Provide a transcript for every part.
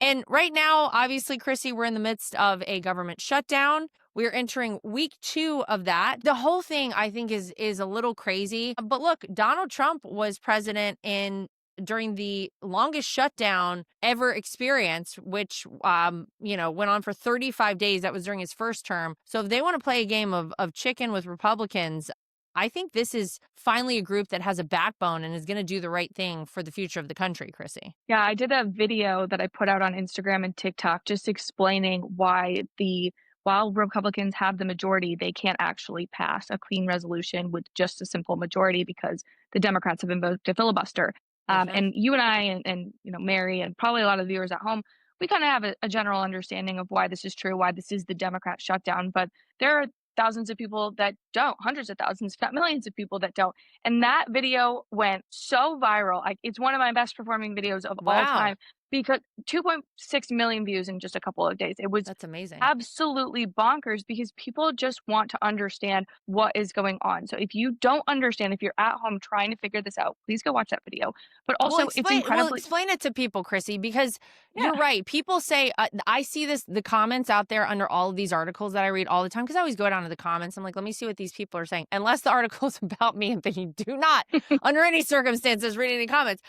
And right now, obviously, Chrissy, we're in the midst of a government shutdown. We're entering week 2 of that. The whole thing, I think, is a little crazy. But look, Donald Trump was president in during the longest shutdown ever experienced, which went on for 35 days. That was during his first term. So if they want to play a game of chicken with Republicans, I think this is finally a group that has a backbone and is going to do the right thing for the future of the country, Chrissy. Yeah, I did a video that I put out on Instagram and TikTok just explaining why while Republicans have the majority, they can't actually pass a clean resolution with just a simple majority because the Democrats have invoked a filibuster. Hmm. And you and I and Mary and probably a lot of viewers at home, we kind of have a general understanding of why this is true, why this is the Democrat shutdown. But there are thousands of people that don't, hundreds of thousands, if not millions of people that don't. And that video went so viral. It's one of my best performing videos of all Wow, time because 2.6 million views in just a couple of days. It was that's amazing. absolutely bonkers because people just want to understand what is going on. So if you don't understand, if you're at home trying to figure this out, please go watch that video. But Well, also, it's explain well, incredibly, explain it to people, Chrissy, because you're yeah, right. People say I see the comments out there under all of these articles that I read all the time because I always go down to the comments. I'm like, let me see what these people are saying. Unless the article's about me, and they do not, under any circumstances, read any comments.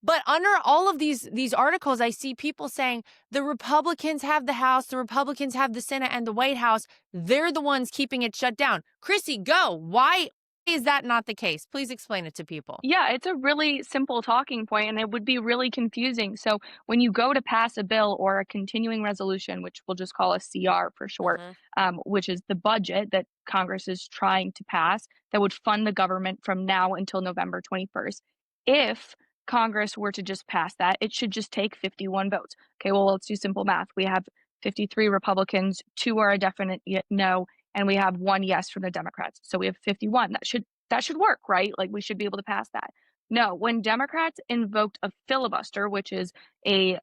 But under all of these articles, I see people saying the Republicans have the House, the Republicans have the Senate and the White House. They're the ones keeping it shut down. Chrissy, go. Why is that not the case? Please explain it to people. yeah, it's a really simple talking point and it would be really confusing. So when you go to pass a bill or a continuing resolution, which we'll just call a CR for short, Hmm. which is the budget that Congress is trying to pass that would fund the government from now until November 21st. If Congress were to just pass that, it should just take 51 votes. Okay, well, let's do simple math. We have 53 Republicans, 2 are a definite no, and we have 1 yes from the Democrats. So we have 51. That should work, right? Like we should be able to pass that. No, when Democrats invoked a filibuster, which is a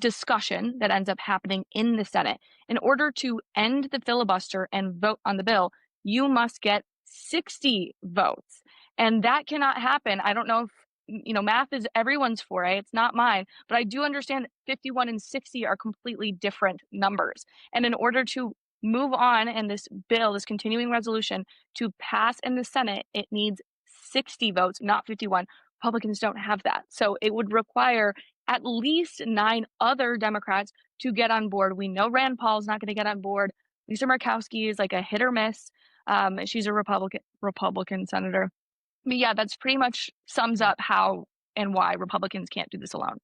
discussion that ends up happening in the Senate, in order to end the filibuster and vote on the bill, you must get 60 votes. And that cannot happen. I don't know if math is everyone's foray, it's not mine, but I do understand that 51 and 60 are completely different numbers. And in order to move on and this bill, this continuing resolution to pass in the Senate, it needs 60 votes, not 51. Republicans don't have that. So it would require at least 9 other Democrats to get on board. We know Rand Paul's not going to get on board. Lisa Murkowski is like a hit or miss. She's a Republican senator. But yeah, that's pretty much sums Yeah. up how and why Republicans can't do this alone.